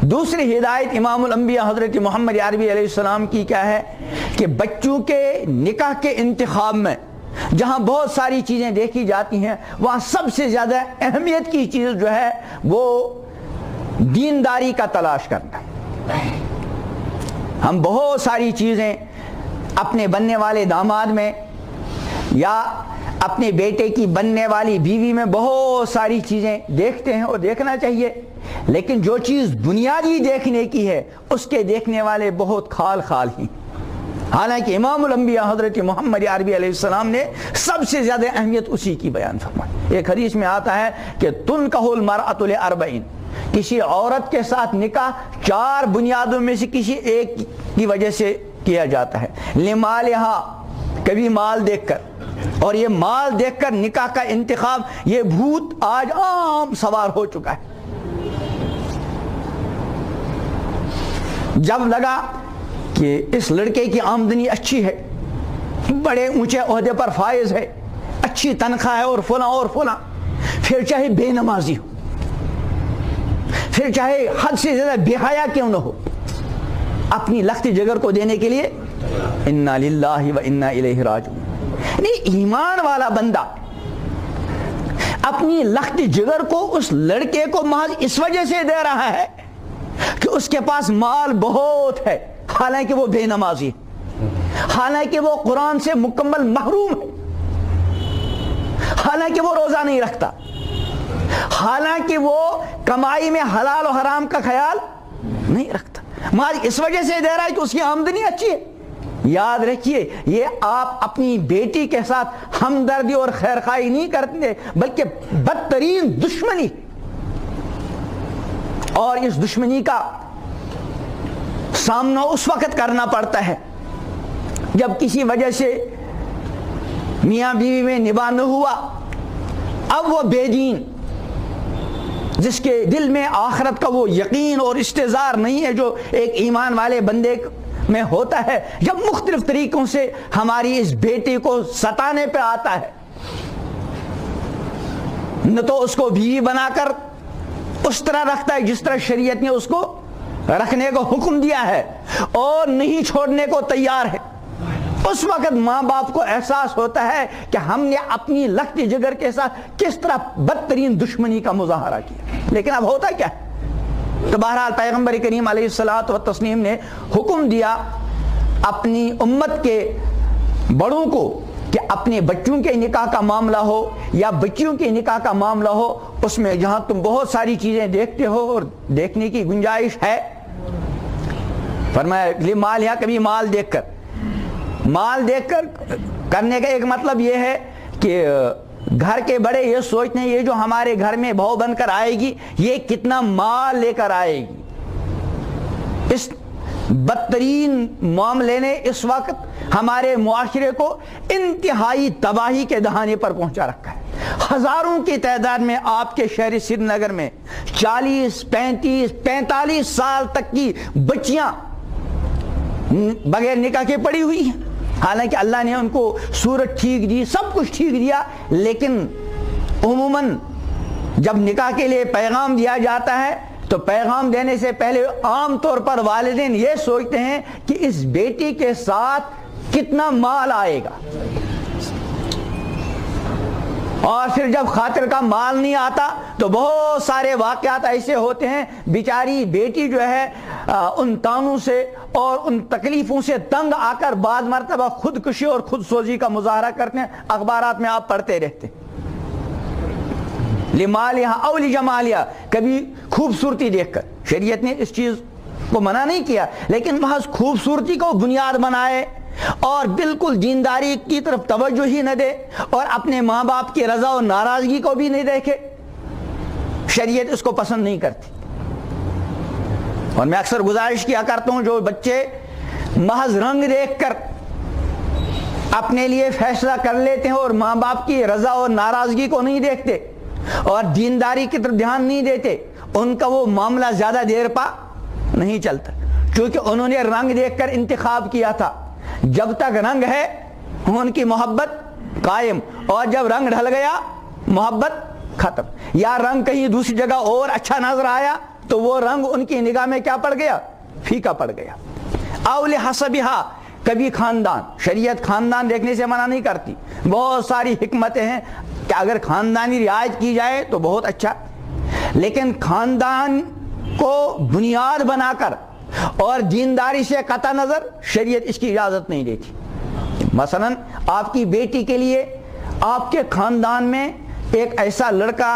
دوسری ہدایت امام الانبیاء حضرت محمد عربی علیہ السلام کی کیا ہے کہ بچوں کے نکاح کے انتخاب میں جہاں بہت ساری چیزیں دیکھی جاتی ہیں وہاں سب سے زیادہ اہمیت کی چیز جو ہے وہ دینداری کا تلاش کرنا۔ ہم بہت ساری چیزیں اپنے بننے والے داماد میں یا اپنے بیٹے کی بننے والی بیوی میں بہت ساری چیزیں دیکھتے ہیں اور دیکھنا چاہیے، لیکن جو چیز بنیادی دیکھنے کی ہے اس کے دیکھنے والے بہت خال خال ہی، حالانکہ امام الانبیاء حضرت محمد عربی علیہ السلام نے سب سے زیادہ اہمیت اسی کی بیان فرمائی۔ ایک حدیث میں آتا ہے کہ تنکح المرأۃ لاربعین، کسی عورت کے ساتھ نکاح 4 بنیادوں میں سے کسی ایک کی وجہ سے کیا جاتا ہے۔ لمالہا، کبھی مال دیکھ کر، اور یہ مال دیکھ کر نکاح کا انتخاب یہ بھوت آج عام سوار ہو چکا ہے۔ جب لگا کہ اس لڑکے کی آمدنی اچھی ہے، بڑے اونچے عہدے پر فائز ہے، اچھی تنخواہ ہے اور فلاں، پھر چاہے بے نمازی ہو، پھر چاہے حد سے زیادہ بے حیا کیوں نہ ہو، اپنی لخت جگر کو دینے کے لیے انا للہ و انا الیہ راجعون۔ نہیں، ایمان والا بندہ اپنی لخت جگر کو اس لڑکے کو محض اس وجہ سے دے رہا ہے کہ اس کے پاس مال بہت ہے، حالانکہ وہ بے نمازی ہے، حالانکہ وہ قرآن سے مکمل محروم ہے، حالانکہ وہ روزہ نہیں رکھتا، حالانکہ وہ کمائی میں حلال و حرام کا خیال نہیں رکھتا، محض اس وجہ سے دے رہا ہے کہ اس کی آمدنی اچھی ہے۔ یاد رکھیے، یہ آپ اپنی بیٹی کے ساتھ ہمدردی اور خیرخواہی نہیں کرتے بلکہ بدترین دشمنی، اور اس دشمنی کا سامنا اس وقت کرنا پڑتا ہے جب کسی وجہ سے میاں بیوی میں نباہ نہ ہوا، اب وہ بے دین جس کے دل میں آخرت کا وہ یقین اور استحضار نہیں ہے جو ایک ایمان والے بندے میں ہوتا ہے، جب مختلف طریقوں سے ہماری اس بیٹی کو ستانے پہ آتا ہے، نہ تو اس کو بیوی بنا کر اس طرح رکھتا ہے جس طرح شریعت نے اس کو رکھنے کو حکم دیا ہے، اور نہیں چھوڑنے کو تیار ہے، اس وقت ماں باپ کو احساس ہوتا ہے کہ ہم نے اپنی لخت جگر کے ساتھ کس طرح بدترین دشمنی کا مظاہرہ کیا۔ لیکن اب ہوتا کیا ہے؟ تو بہرحال پیغمبر کریم علیہ الصلوۃ والتسلیم نے حکم دیا اپنی امت کے بڑوں کو کہ اپنے بچوں کے نکاح کا معاملہ ہو یا بچیوں کے نکاح کا معاملہ ہو، اس میں جہاں تم بہت ساری چیزیں دیکھتے ہو اور دیکھنے کی گنجائش ہے، فرمایا لمالہا، کبھی مال دیکھ کر کرنے کا ایک مطلب یہ ہے کہ گھر کے بڑے یہ سوچتے ہیں یہ جو ہمارے گھر میں بہو بن کر آئے گی یہ کتنا مال لے کر آئے گی۔ اس بدترین معاملے نے اس وقت ہمارے معاشرے کو انتہائی تباہی کے دہانے پر پہنچا رکھا ہے۔ ہزاروں کی تعداد میں آپ کے شہر سری نگر میں 40 35 45 سال تک کی بچیاں بغیر نکاح کے پڑی ہوئی ہیں، حالانکہ اللہ نے ان کو صورت ٹھیک دی، سب کچھ ٹھیک دیا، لیکن عموماً جب نکاح کے لیے پیغام دیا جاتا ہے تو پیغام دینے سے پہلے عام طور پر والدین یہ سوچتے ہیں کہ اس بیٹی کے ساتھ کتنا مال آئے گا، اور پھر جب خاطر کا مال نہیں آتا تو بہت سارے واقعات ایسے ہوتے ہیں، بیچاری بیٹی جو ہے ان تانوں سے اور ان تکلیفوں سے تنگ آ کر بعض مرتبہ خودکشی اور خود سوزی کا مظاہرہ کرتے ہیں، اخبارات میں آپ پڑھتے رہتے ہیں۔ لمالہا او لجمالہا، کبھی خوبصورتی دیکھ کر، شریعت نے اس چیز کو منع نہیں کیا، لیکن محض خوبصورتی کو بنیاد بنائے اور بالکل دینداری کی طرف توجہ ہی نہ دے اور اپنے ماں باپ کی رضا و ناراضگی کو بھی نہیں دیکھے، شریعت اس کو پسند نہیں کرتی۔ اور میں اکثر گزارش کیا کرتا ہوں جو بچے محض رنگ دیکھ کر اپنے لیے فیصلہ کر لیتے ہیں اور ماں باپ کی رضا اور ناراضگی کو نہیں دیکھتے اور دینداری کی طرف دھیان نہیں دیتے، ان کا وہ معاملہ زیادہ دیر پا نہیں چلتا، کیونکہ انہوں نے رنگ دیکھ کر انتخاب کیا تھا۔ جب تک رنگ ہے ان کی محبت قائم، اور جب رنگ ڈھل گیا محبت ختم، یا رنگ کہیں دوسری جگہ اور اچھا نظر آیا تو وہ رنگ ان کی نگاہ میں کیا پڑ گیا؟ پھیکا پڑ گیا۔ او لحسبھا، کبھی خاندان، شریعت خاندان دیکھنے سے منع نہیں کرتی، بہت ساری حکمتیں ہیں کہ اگر خاندانی رعایت کی جائے تو بہت اچھا، لیکن خاندان کو بنیاد بنا کر اور دینداری سے قطع نظر شریعت اس کی اجازت نہیں دیتی۔ مثلا آپ کی بیٹی کے لیے آپ کے خاندان میں ایک ایسا لڑکا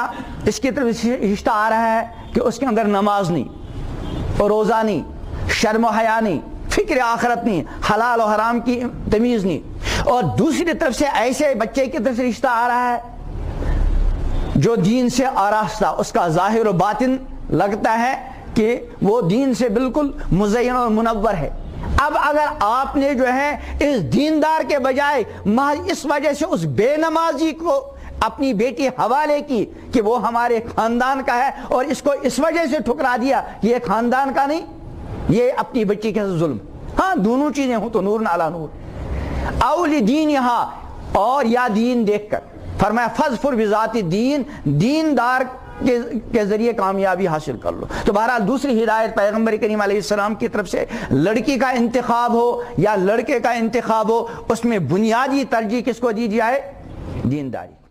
اس کی طرف رشتہ آ رہا ہے کہ اس کے اندر نماز نہیں اور روزہ نہیں، شرم و حیا نہیں، فکر آخرت نہیں، حلال و حرام کی تمیز نہیں، اور دوسری طرف سے ایسے بچے کی طرف سے رشتہ آ رہا ہے جو دین سے آراستہ، اس کا ظاہر و باطن لگتا ہے کہ وہ دین سے بالکل مزین اور منور ہے۔ اب اگر آپ نے جو ہے اس دیندار کے بجائے محض اس وجہ سے اس بے نمازی کو اپنی بیٹی حوالے کی کہ وہ ہمارے خاندان کا ہے اور اس کو اس وجہ سے ٹھکرا دیا، یہ خاندان کا نہیں، یہ اپنی بچی کے ظلم۔ ہاں دونوں چیزیں ہوں تو نور علی نور۔ او لدینہا، اور یا دین دیکھ کر، فرمایا فاظفر بذات الدین، دیندار کے ذریعے کامیابی حاصل کر لو۔ تو بہرحال دوسری ہدایت پیغمبر کریم علیہ السلام کی طرف سے لڑکی کا انتخاب ہو یا لڑکے کا انتخاب ہو، اس میں بنیادی ترجیح کس کو دی جائے؟ دینداری۔